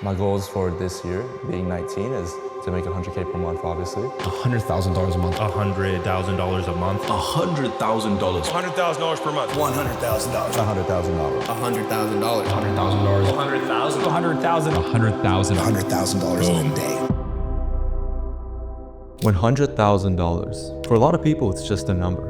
My goals for this year, being 19, is to make 100K per month, obviously. $100,000 a month. $100,000 a month. $100,000. $100,000 per month. $100,000. $100,000. $100,000. $100,000. $100,000. $100,000. $100,000 in a day. $100,000. For a lot of people, it's just a number.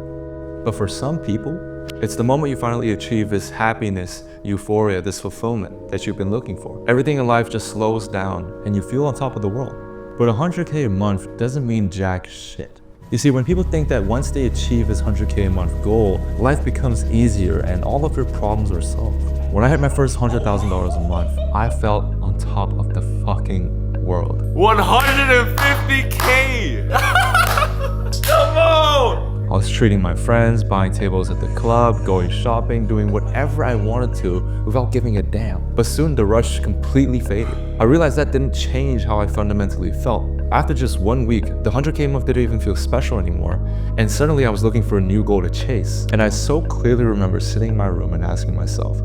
But for some people, it's the moment you finally achieve this happiness, euphoria, this fulfillment that you've been looking for. Everything in life just slows down and you feel on top of the world. But 100K a month doesn't mean jack shit. You see, when people think that once they achieve this 100K a month goal, life becomes easier and all of their problems are solved. When I hit my first $100,000 a month, I felt on top of the fucking world. 150K! Come on! I was treating my friends, buying tables at the club, going shopping, doing whatever I wanted to without giving a damn. But soon the rush completely faded. I realized that didn't change how I fundamentally felt. After just 1 week, the 100K month didn't even feel special anymore. And suddenly I was looking for a new goal to chase. And I so clearly remember sitting in my room and asking myself,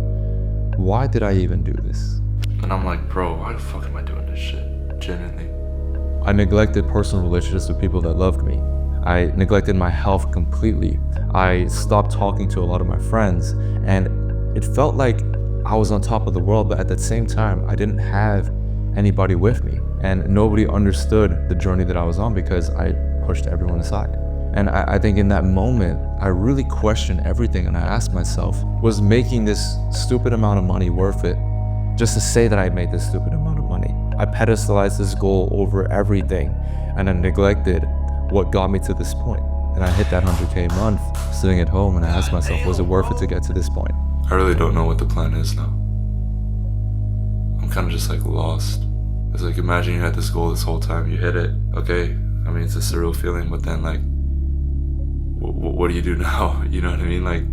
why did I even do this? And I'm like, bro, why the fuck am I doing this shit? Genuinely. I neglected personal relationships with people that loved me. I neglected my health completely. I stopped talking to a lot of my friends, and it felt like I was on top of the world, but at the same time, I didn't have anybody with me, and nobody understood the journey that I was on because I pushed everyone aside. And I think in that moment, I really questioned everything, and I asked myself, was making this stupid amount of money worth it just to say that I made this stupid amount of money? I pedestalized this goal over everything, and I neglected what got me to this point. And I hit that 100K a month sitting at home, and I asked myself, was it worth it to get to this point? I really don't know what the plan is now. I'm kind of just like lost. It's like, imagine you had this goal this whole time, you hit it, okay, I mean, it's a surreal feeling, but then like, what do you do now? You know what I mean? Like,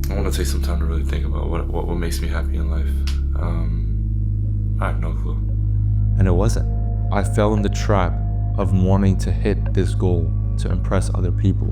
I want to take some time to really think about what makes me happy in life. I have no clue. And it wasn't. I fell in the trap of wanting to hit this goal to impress other people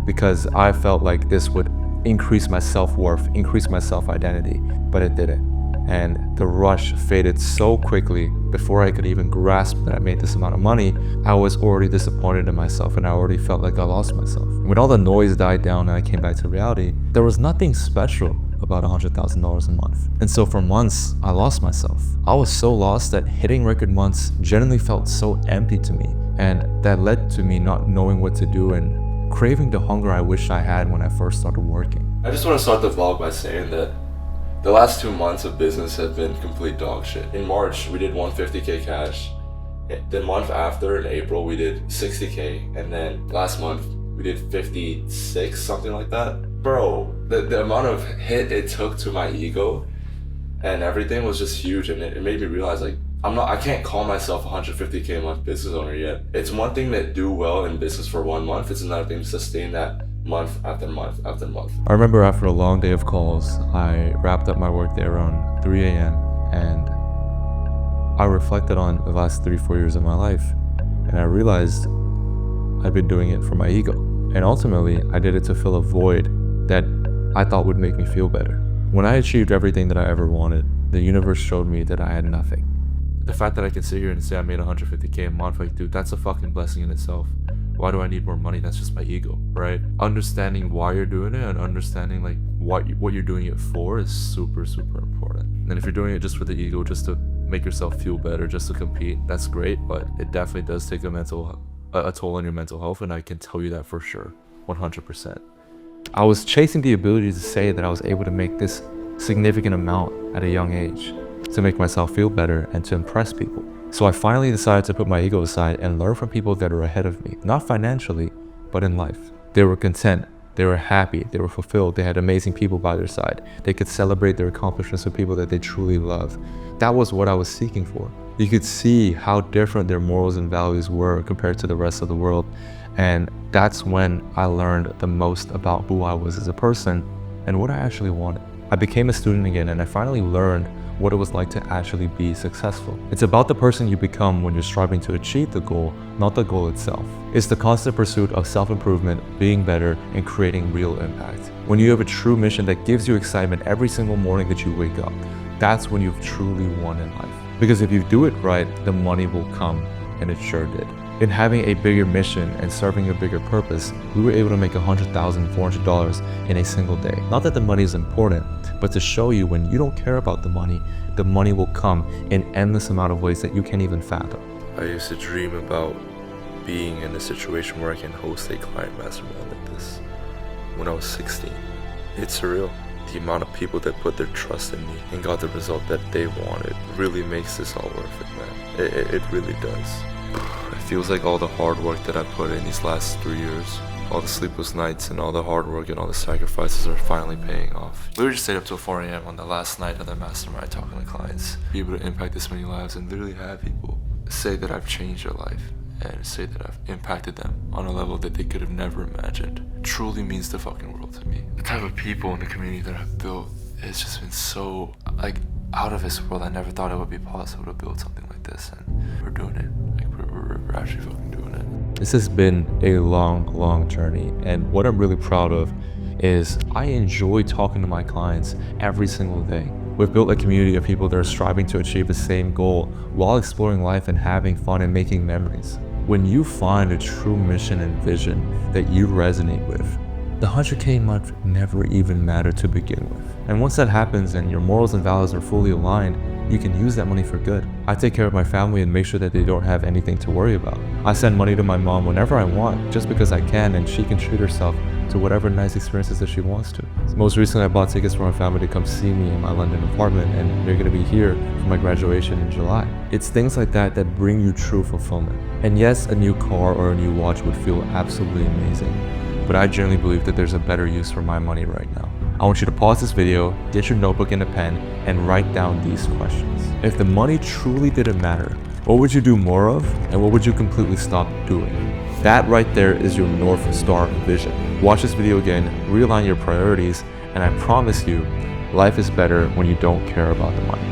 because I felt like this would increase my self-worth, increase my self-identity, but it didn't. And the rush faded so quickly. Before I could even grasp that I made this amount of money, I was already disappointed in myself, and I already felt like I lost myself. When all the noise died down and I came back to reality, there was nothing special about $100,000 a month. And so for months, I lost myself. I was so lost that hitting record months generally felt so empty to me. And that led to me not knowing what to do and craving the hunger I wish I had when I first started working. I just want to start the vlog by saying that the last 2 months of business have been complete dog shit. In March, we did 150K cash. The month after, in April, we did 60K. And then last month, we did 56, something like that. Bro, the amount of hit it took to my ego and everything was just huge. And it made me realize, like, I can't call myself a 150K a month business owner yet. It's one thing to do well in business for 1 month. It's another thing to sustain that month after month after month. I remember after a long day of calls, I wrapped up my work day around 3 a.m. and I reflected on the last 3-4 years of my life, and I realized I'd been doing it for my ego. And ultimately, I did it to fill a void that I thought would make me feel better. When I achieved everything that I ever wanted, the universe showed me that I had nothing. The fact that I can sit here and say I made 150K a month, like, dude, that's a fucking blessing in itself. Why do I need more money? That's just my ego, right? Understanding why you're doing it and understanding like what you're doing it for is super, super important. And if you're doing it just for the ego, just to make yourself feel better, just to compete, that's great, but it definitely does take a toll on your mental health, and I can tell you that for sure, 100%. I was chasing the ability to say that I was able to make this significant amount at a young age, to make myself feel better and to impress people. So I finally decided to put my ego aside and learn from people that are ahead of me, not financially, but in life. They were content, they were happy, they were fulfilled, they had amazing people by their side. They could celebrate their accomplishments with people that they truly love. That was what I was seeking for. You could see how different their morals and values were compared to the rest of the world. And that's when I learned the most about who I was as a person and what I actually wanted. I became a student again, and I finally learned what it was like to actually be successful. It's about the person you become when you're striving to achieve the goal, not the goal itself. It's the constant pursuit of self-improvement, being better, and creating real impact. When you have a true mission that gives you excitement every single morning that you wake up, that's when you've truly won in life. Because if you do it right, the money will come, and it sure did. In having a bigger mission and serving a bigger purpose, we were able to make $100,400 in a single day. Not that the money is important, but to show you when you don't care about the money will come in endless amount of ways that you can't even fathom. I used to dream about being in a situation where I can host a client mastermind like this when I was 16. It's surreal. The amount of people that put their trust in me and got the result that they wanted really makes this all worth it, man. It really does. It feels like all the hard work that I put in these last 3 years, all the sleepless nights and all the hard work and all the sacrifices are finally paying off. We were just stayed up till 4 a.m. on the last night of the mastermind talking to clients. Be able to impact this many lives and literally have people say that I've changed their life and say that I've impacted them on a level that they could have never imagined truly means the fucking world to me. The type of people in the community that I've built has just been so, like, out of this world. I never thought it would be possible to build something like this, and we're doing it. Like, we're actually fucking doing it. This has been a long journey, and what I'm really proud of is I enjoy talking to my clients every single day. We've built a community of people that are striving to achieve the same goal while exploring life and having fun and making memories. When you find a true mission and vision that you resonate with, the 100K month never even mattered to begin with. And once that happens and your morals and values are fully aligned, you can use that money for good. I take care of my family and make sure that they don't have anything to worry about. I send money to my mom whenever I want, just because I can, and she can treat herself to whatever nice experiences that she wants to. Most recently, I bought tickets for my family to come see me in my London apartment, and they're gonna be here for my graduation in July. It's things like that that bring you true fulfillment. And yes, a new car or a new watch would feel absolutely amazing, but I genuinely believe that there's a better use for my money right now. I want you to pause this video, get your notebook and a pen, and write down these questions. If the money truly didn't matter, what would you do more of, and what would you completely stop doing? That right there is your North Star vision. Watch this video again, realign your priorities, and I promise you, life is better when you don't care about the money.